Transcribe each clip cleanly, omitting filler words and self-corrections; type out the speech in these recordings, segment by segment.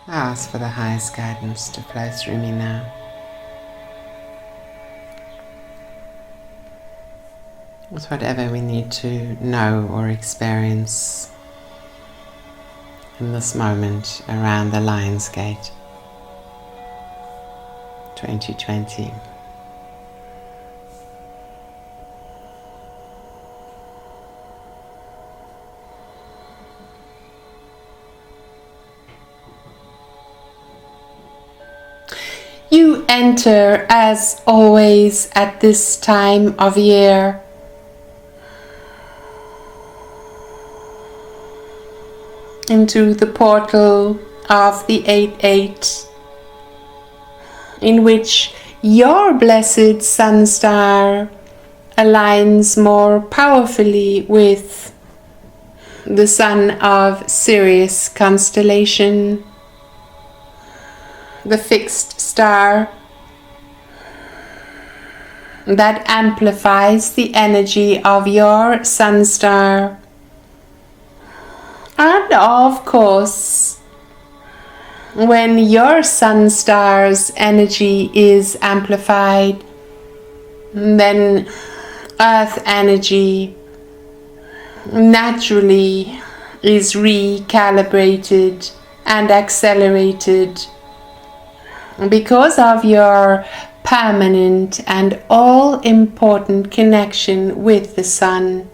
I ask for the highest guidance to flow through me now. With whatever we need to know or experience in this moment around the Lionsgate 2020. You enter, as always at this time of year, into the portal of the 8-8, in which your blessed sun star aligns more powerfully with the sun of Sirius constellation, the fixed star that amplifies the energy of your sun star. And of course, when your sun star's energy is amplified, then Earth energy naturally is recalibrated and accelerated because of your permanent and all-important connection with the sun.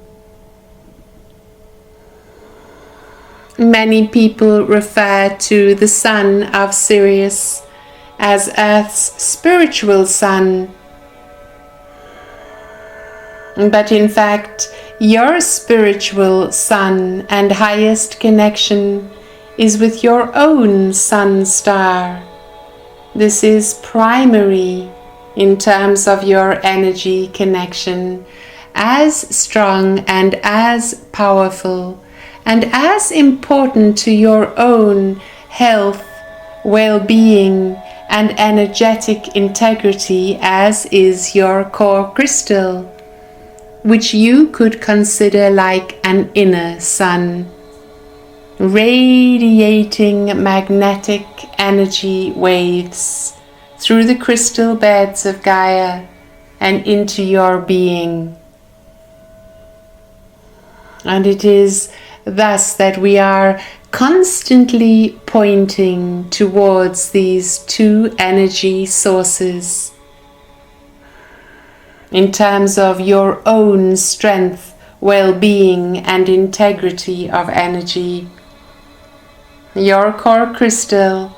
Many people refer to the sun of Sirius as Earth's spiritual sun. But in fact, your spiritual sun and highest connection is with your own sun star. This is primary in terms of your energy connection, as strong and as powerful and as important to your own health, well-being and energetic integrity as is your core crystal, which you could consider like an inner sun, radiating magnetic energy waves through the crystal beds of Gaia and into your being. And it is thus that we are constantly pointing towards these two energy sources in terms of your own strength, well-being and integrity of energy. Your core crystal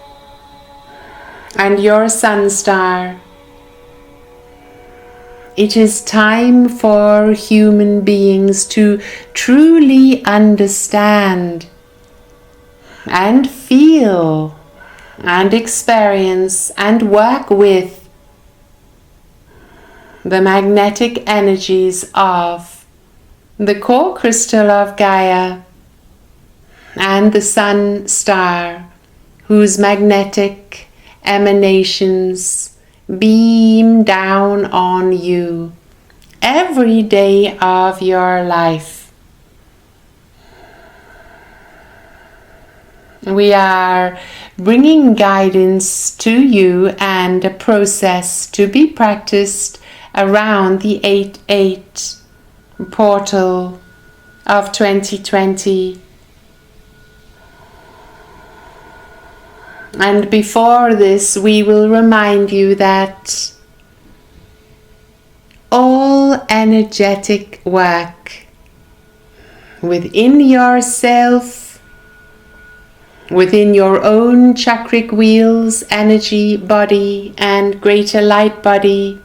and your sun star. It is time for human beings to truly understand and feel and experience and work with the magnetic energies of the core crystal of Gaia and the sun star, whose magnetic emanations beam down on you every day of your life. We are bringing guidance to you and a process to be practiced around the 8-8 portal of 2020. And before this, we will remind you that all energetic work within yourself, within your own chakric wheels, energy body and greater light body,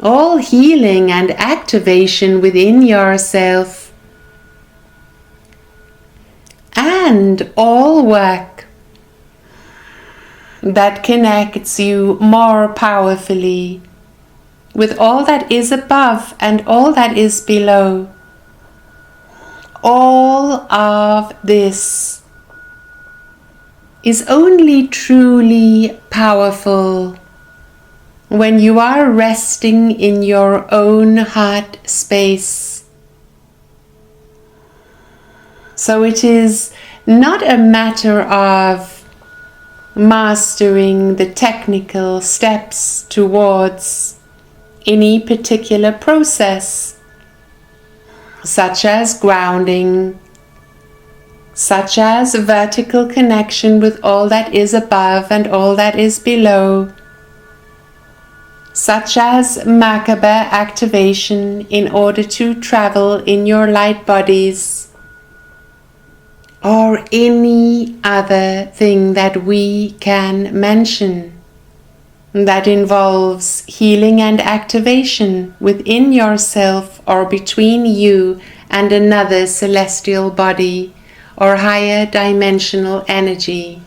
all healing and activation within yourself, and all work that connects you more powerfully with all that is above and all that is below. All of this is only truly powerful when you are resting in your own heart space. So it is not a matter of mastering the technical steps towards any particular process, such as grounding, such as vertical connection with all that is above and all that is below, such as Merkaba activation in order to travel in your light bodies, or any other thing that we can mention that involves healing and activation within yourself or between you and another celestial body or higher dimensional energy.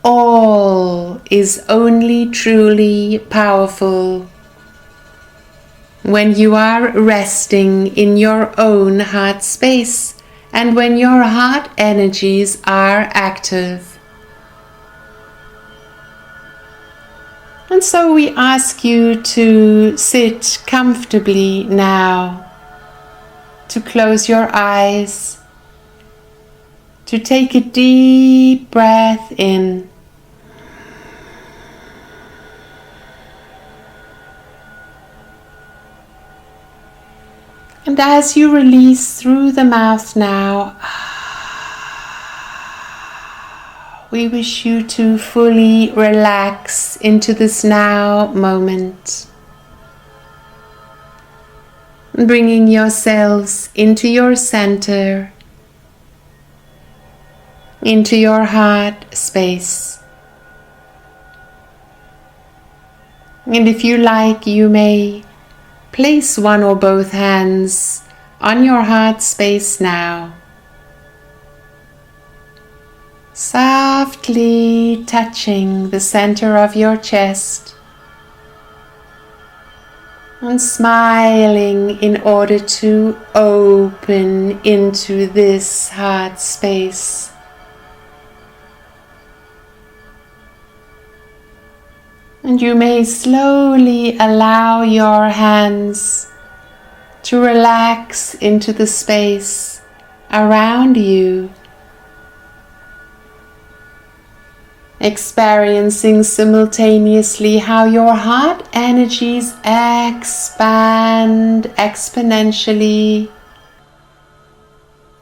All is only truly powerful when you are resting in your own heart space and when your heart energies are active. And so we ask you to sit comfortably now, to close your eyes, to take a deep breath in, and as you release through the mouth now, we wish you to fully relax into this now moment, bringing yourselves into your center, into your heart space. And if you like, you may place one or both hands on your heart space now, softly touching the center of your chest and smiling in order to open into this heart space. And you may slowly allow your hands to relax into the space around you, experiencing simultaneously how your heart energies expand exponentially.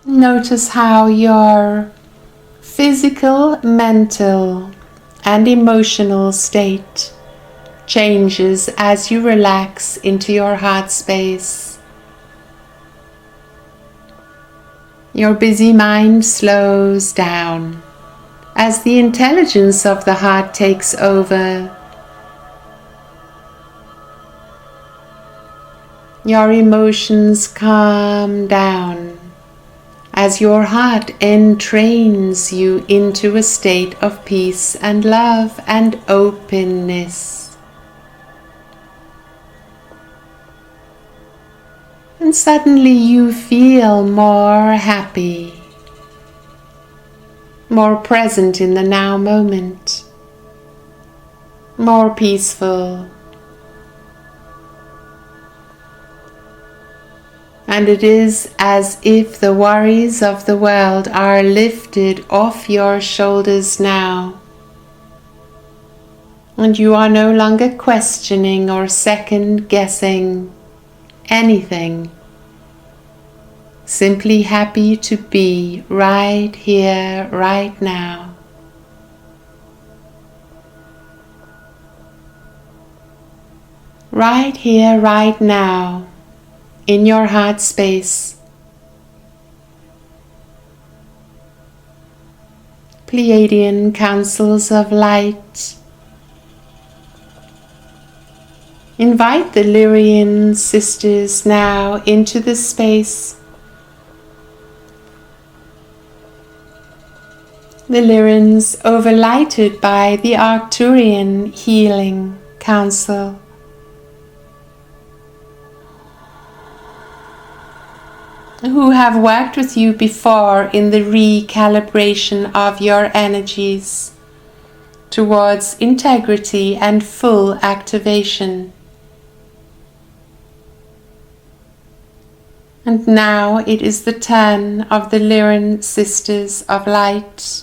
Notice how your physical, mental, and emotional state changes as you relax into your heart space. Your busy mind slows down as the intelligence of the heart takes over. Your emotions calm down as your heart entrains you into a state of peace and love and openness. And suddenly you feel more happy, more present in the now moment, more peaceful. And it is as if the worries of the world are lifted off your shoulders now, and you are no longer questioning or second guessing anything. Simply happy to be right here, right now. Right here, right now, in your heart space. Pleiadian Councils of Light. Invite the Lyran Sisters now into this space. The Lyrans overlighted by the Arcturian Healing Council. Who have worked with you before in the recalibration of your energies towards integrity and full activation. And now it is the turn of the Lyran Sisters of Light.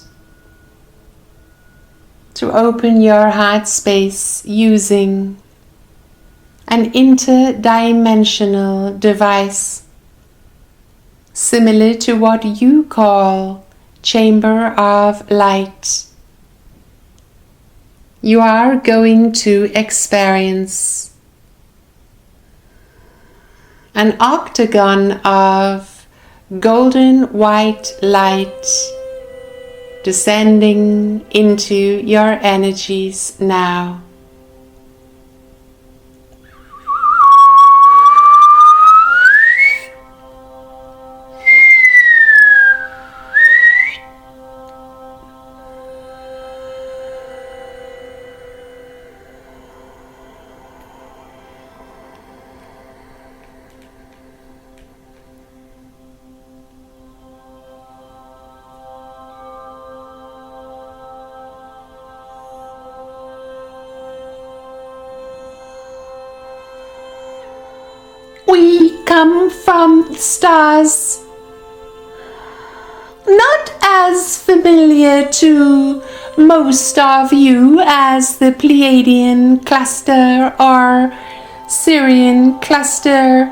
to open your heart space using an interdimensional device similar to what you call Chamber of Light. You are going to experience an octagon of golden white light descending into your energies now. We come from the stars, not as familiar to most of you as the Pleiadian cluster or Syrian cluster,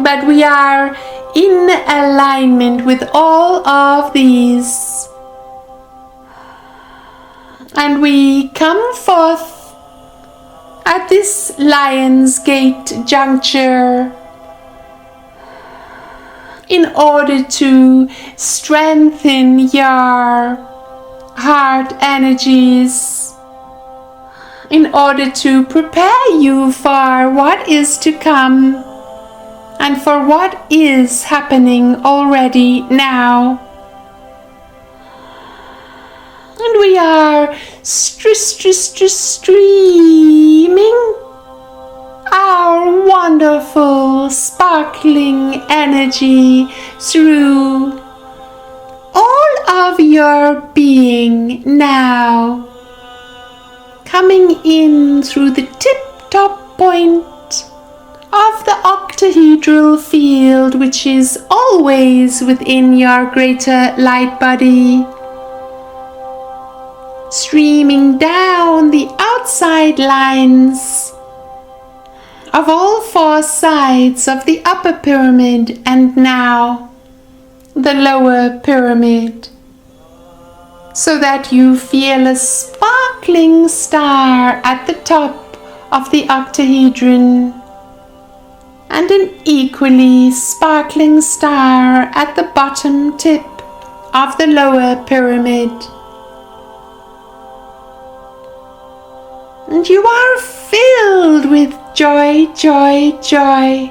but we are in alignment with all of these, and we come forth at this Lionsgate juncture in order to strengthen your heart energies, in order to prepare you for what is to come and for what is happening already now. And we are streaming our wonderful sparkling energy through all of your being now, coming in through the tip-top point of the octahedral field, which is always within your greater light body, streaming down the outside lines of all four sides of the upper pyramid and now the lower pyramid, so that you feel a sparkling star at the top of the octahedron and an equally sparkling star at the bottom tip of the lower pyramid. And you are filled with joy, joy, joy,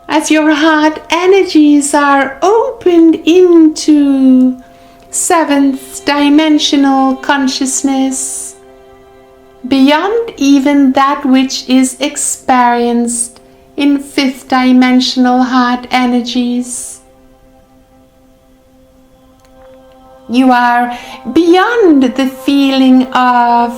as your heart energies are opened into seventh dimensional consciousness, beyond even that which is experienced in fifth dimensional heart energies. You are beyond the feeling of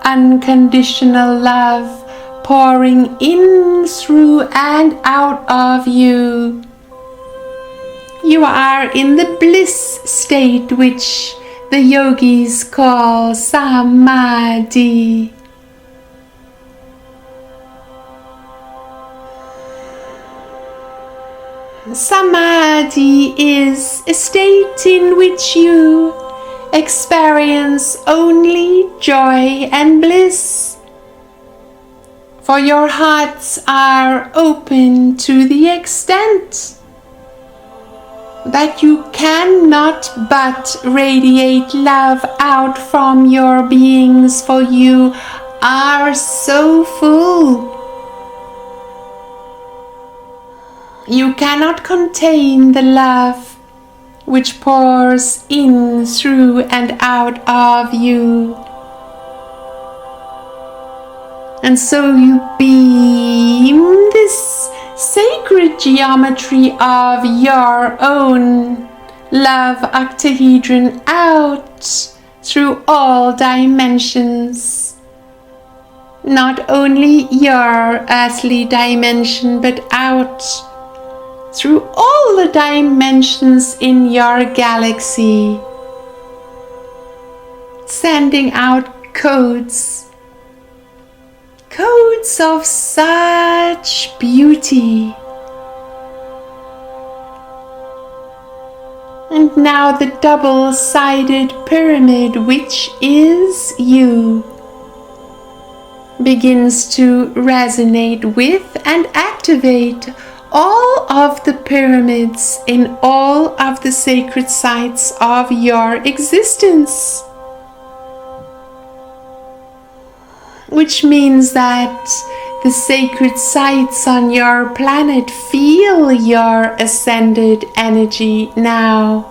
unconditional love pouring in, through, and out of you. You are in the bliss state which the yogis call samadhi. Samadhi is a state in which you experience only joy and bliss, for your hearts are open to the extent that you cannot but radiate love out from your beings, for you are so full. You cannot contain the love which pours in, through, and out of you. And so you beam this sacred geometry of your own love octahedron out through all dimensions. Not only your earthly dimension, but out through all the dimensions in your galaxy, sending out codes of such beauty. And now the double-sided pyramid, which is you, begins to resonate with and activate all of the pyramids in all of the sacred sites of your existence. Which means that the sacred sites on your planet feel your ascended energy now.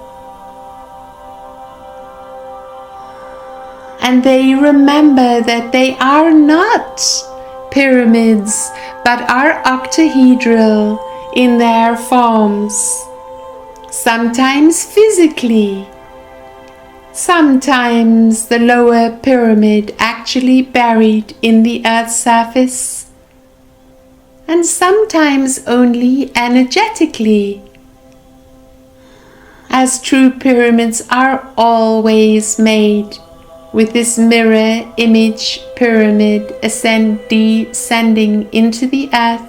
And they remember that they are not pyramids, but are octahedral in their forms, sometimes physically, sometimes the lower pyramid actually buried in the Earth's surface, and sometimes only energetically, as true pyramids are always made with this mirror image pyramid descending into the earth.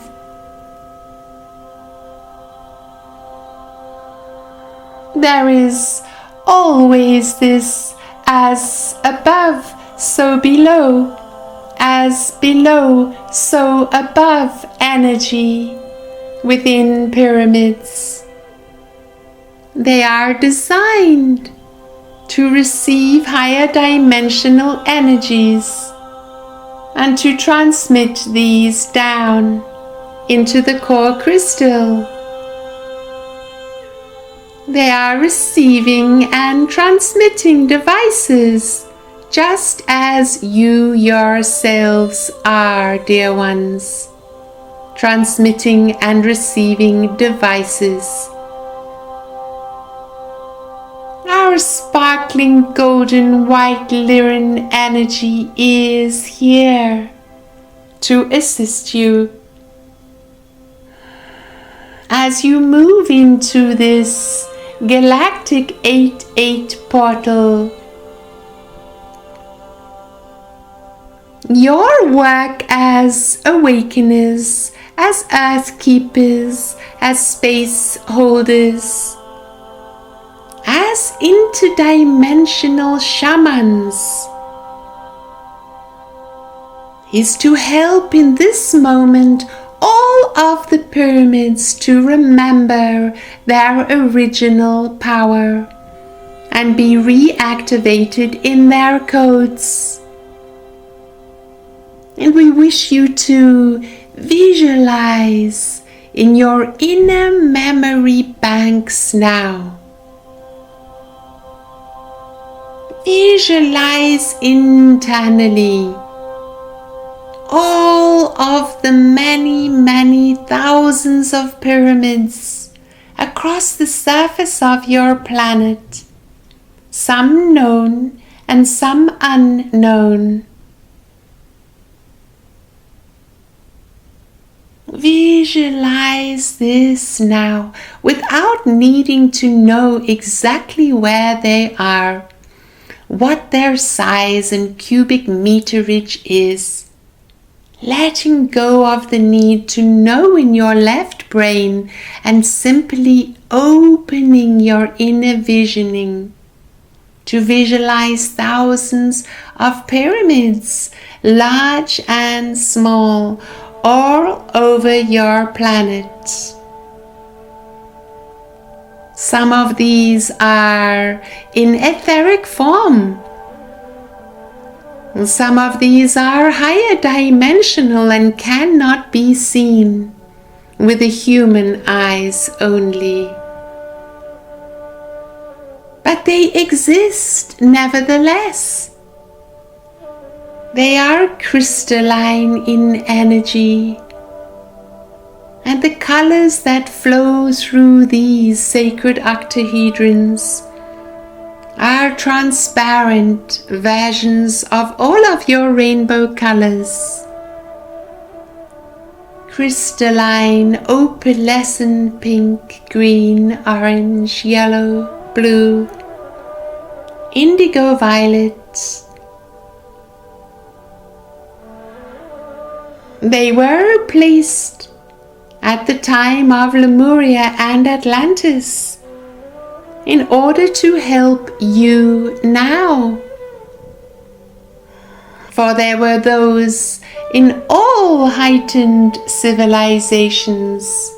There is always this as above, so below, as below, so above energy within pyramids. They are designed to receive higher dimensional energies and to transmit these down into the core crystal. They are receiving and transmitting devices just as you yourselves are, dear ones, transmitting and receiving devices. Our sparkling golden white Lyran energy is here to assist you as you move into this galactic 8-8 portal. Your work as awakeners, as earth keepers, as space holders, as interdimensional shamans, is to help in this moment all of the pyramids to remember their original power and be reactivated in their codes. And we wish you to visualize in your inner memory banks now. Visualize internally all of the many thousands of pyramids across the surface of your planet, some known and some unknown. Visualize this now without needing to know exactly where they are, what their size and cubic meterage is. Letting go of the need to know in your left brain and simply opening your inner visioning to visualize thousands of pyramids, large and small, all over your planet. Some of these are in etheric form. Some of these are higher dimensional and cannot be seen with the human eyes only. But they exist nevertheless. They are crystalline in energy, and the colors that flow through these sacred octahedrons are transparent versions of all of your rainbow colors, crystalline, opalescent pink, green, orange, yellow, blue, indigo violet. They were placed at the time of Lemuria and Atlantis in order to help you now. For there were those in all heightened civilizations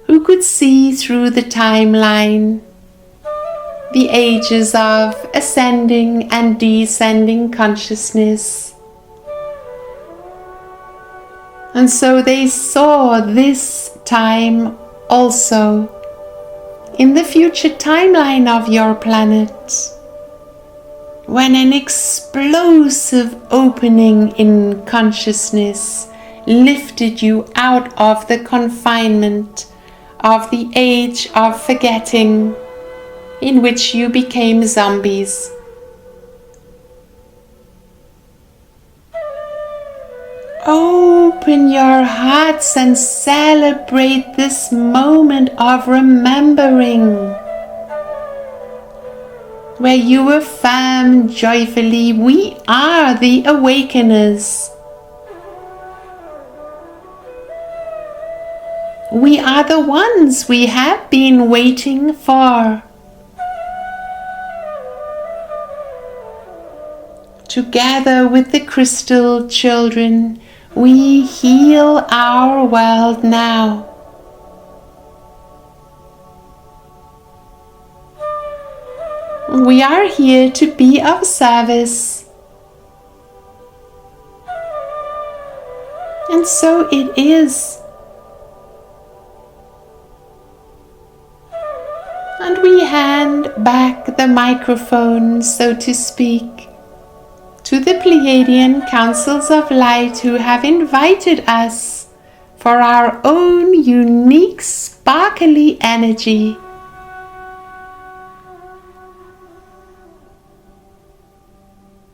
who could see through the timeline, the ages of ascending and descending consciousness. And so they saw this time also in the future timeline of your planet, when an explosive opening in consciousness lifted you out of the confinement of the age of forgetting, in which you became zombies. Open your hearts and celebrate this moment of remembering, where you affirm joyfully, we are the awakeners. We are the ones we have been waiting for. Together with the crystal children, we heal our world now. We are here to be of service. And so it is. And we hand back the microphone, so to speak, to the Pleiadian Councils of Light, who have invited us for our own unique sparkly energy.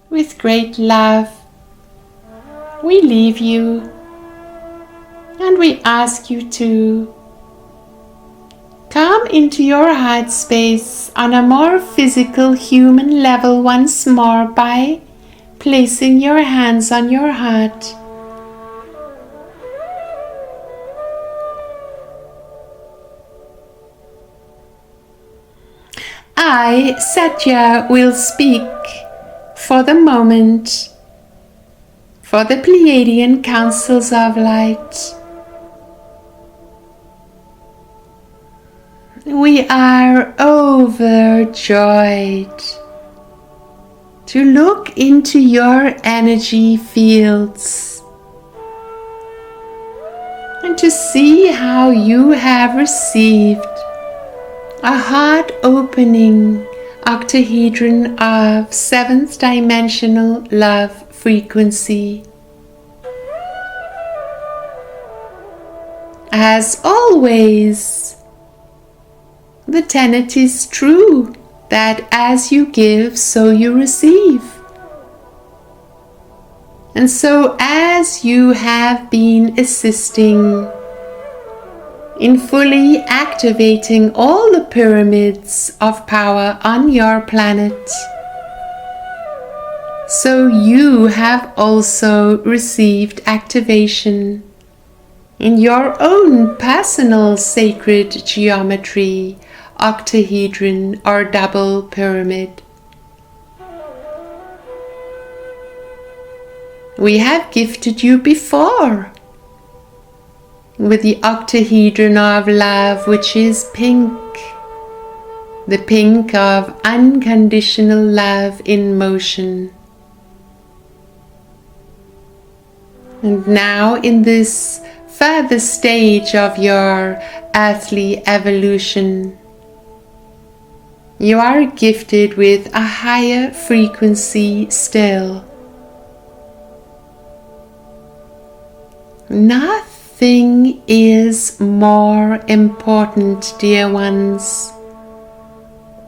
With great love, we leave you, and we ask you to come into your heart space on a more physical human level once more by placing your hands on your heart. I, Satya, will speak for the moment for the Pleiadian Councils of Light. We are overjoyed to look into your energy fields and to see how you have received a heart-opening octahedron of 7th dimensional love frequency. As always, the tenet is true that as you give, so you receive. And so as you have been assisting in fully activating all the pyramids of power on your planet, so you have also received activation in your own personal sacred geometry, octahedron or double pyramid. We have gifted you before with the octahedron of love, which is pink, the pink of unconditional love in motion. And now in this further stage of your earthly evolution, you are gifted with a higher frequency still. Nothing is more important, dear ones,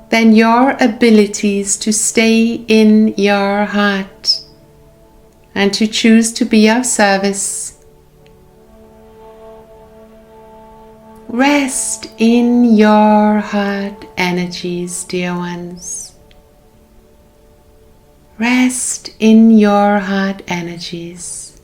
than your abilities to stay in your heart and to choose to be of service. Rest in your heart energies, dear ones. Rest in your heart energies.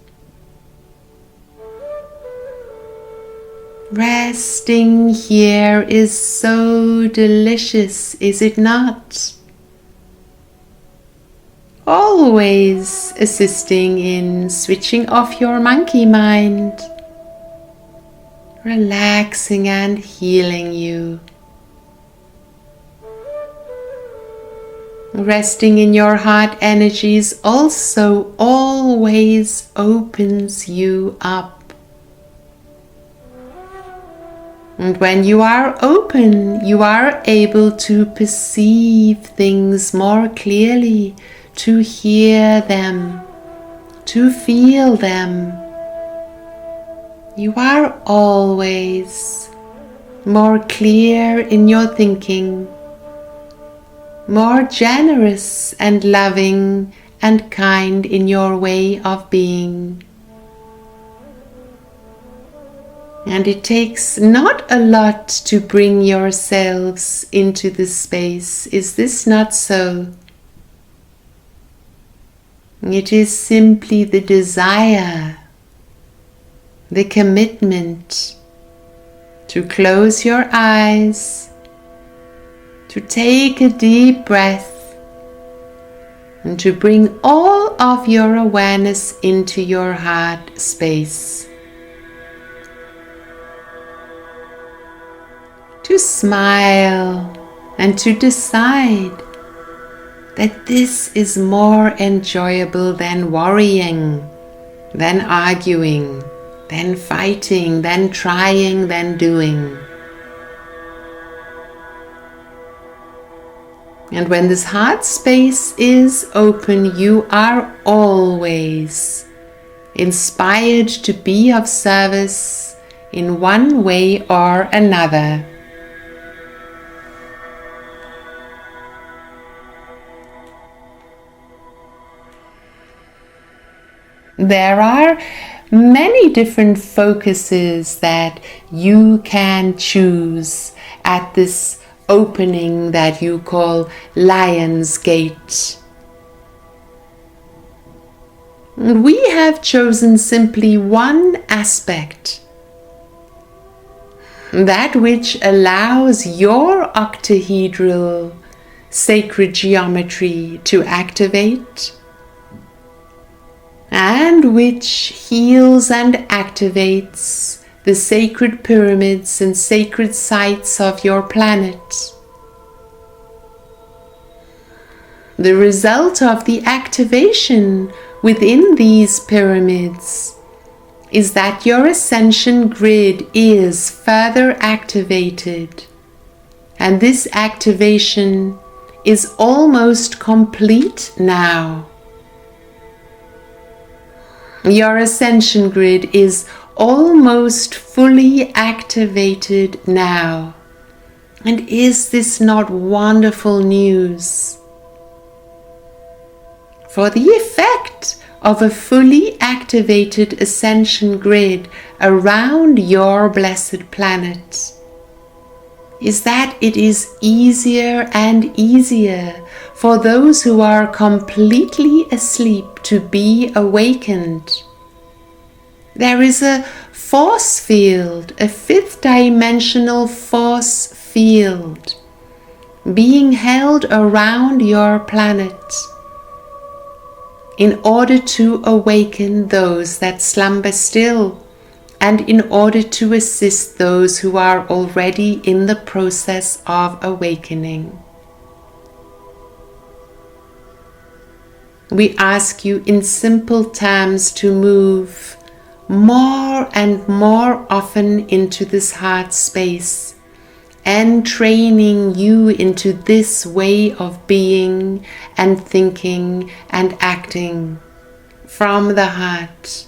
Resting here is so delicious, is it not? Always assisting in switching off your monkey mind, relaxing and healing you. Resting in your heart energies also always opens you up. And when you are open, you are able to perceive things more clearly, to hear them, to feel them. You are always more clear in your thinking, more generous and loving and kind in your way of being. And it takes not a lot to bring yourselves into this space. Is this not so? It is simply the desire, the commitment to close your eyes, to take a deep breath, and to bring all of your awareness into your heart space. To smile and to decide that this is more enjoyable than worrying, than arguing, than fighting, than trying, than doing. And when this heart space is open, you are always inspired to be of service in one way or another. There are many different focuses that you can choose at this opening that you call Lionsgate. We have chosen simply one aspect, that which allows your octahedral sacred geometry to activate, and which heals and activates the sacred pyramids and sacred sites of your planet. The result of the activation within these pyramids is that your ascension grid is further activated, and this activation is almost complete now. Your ascension grid is almost fully activated now. And is this not wonderful news? For the effect of a fully activated ascension grid around your blessed planet is that it is easier and easier for those who are completely asleep to be awakened. There is a force field, a fifth dimensional force field being held around your planet in order to awaken those that slumber still, and in order to assist those who are already in the process of awakening. We ask you in simple terms to move more and more often into this heart space, and training you into this way of being and thinking and acting from the heart.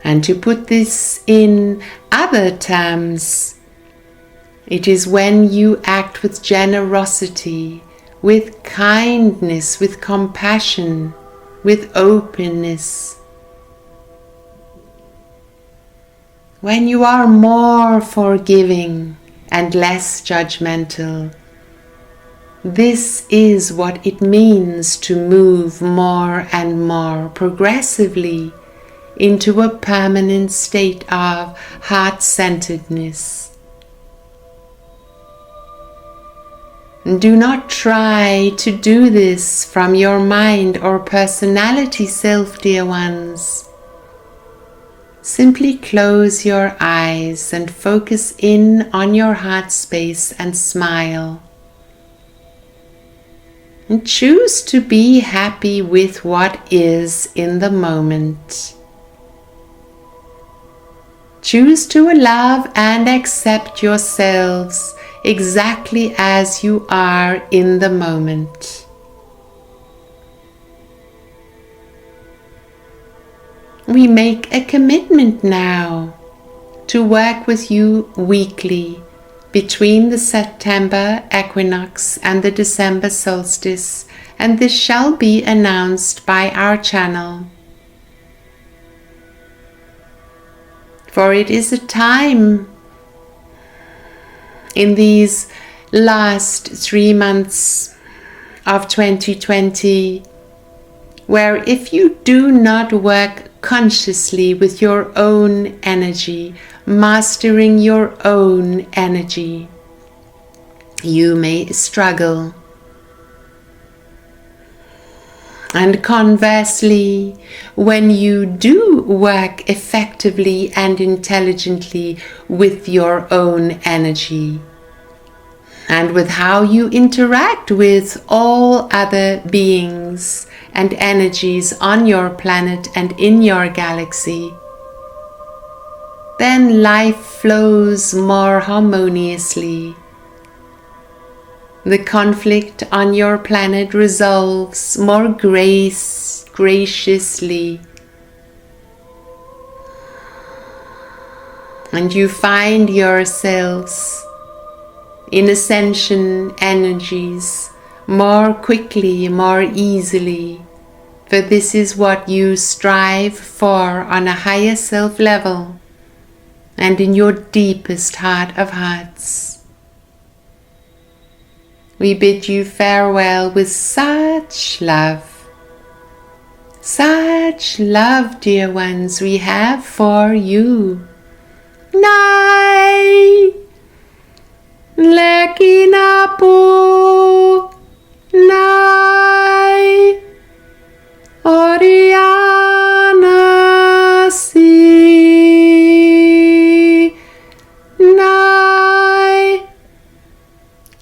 And to put this in other terms, it is when you act with generosity, with kindness, with compassion, with openness, when you are more forgiving and less judgmental. This is what it means to move more and more progressively into a permanent state of heart-centeredness. Do not try to do this from your mind or personality self, dear ones. Simply close your eyes and focus in on your heart space and smile. And choose to be happy with what is in the moment. Choose to love and accept yourselves exactly as you are in the moment. We make a commitment now to work with you weekly between the September equinox and the December solstice, and this shall be announced by our channel. For it is a time in these last 3 months of 2020 where if you do not work consciously with your own energy, mastering your own energy, you may struggle. And conversely, when you do work effectively and intelligently with your own energy, and with how you interact with all other beings and energies on your planet and in your galaxy, then life flows more harmoniously. The conflict on your planet resolves more graciously. And you find yourselves in ascension energies more quickly, more easily. For this is what you strive for on a higher self level and in your deepest heart of hearts. We bid you farewell with such love, dear ones, we have for you. Nai Lekinapu Nai Oriana Si Nai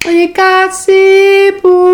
Ikasipu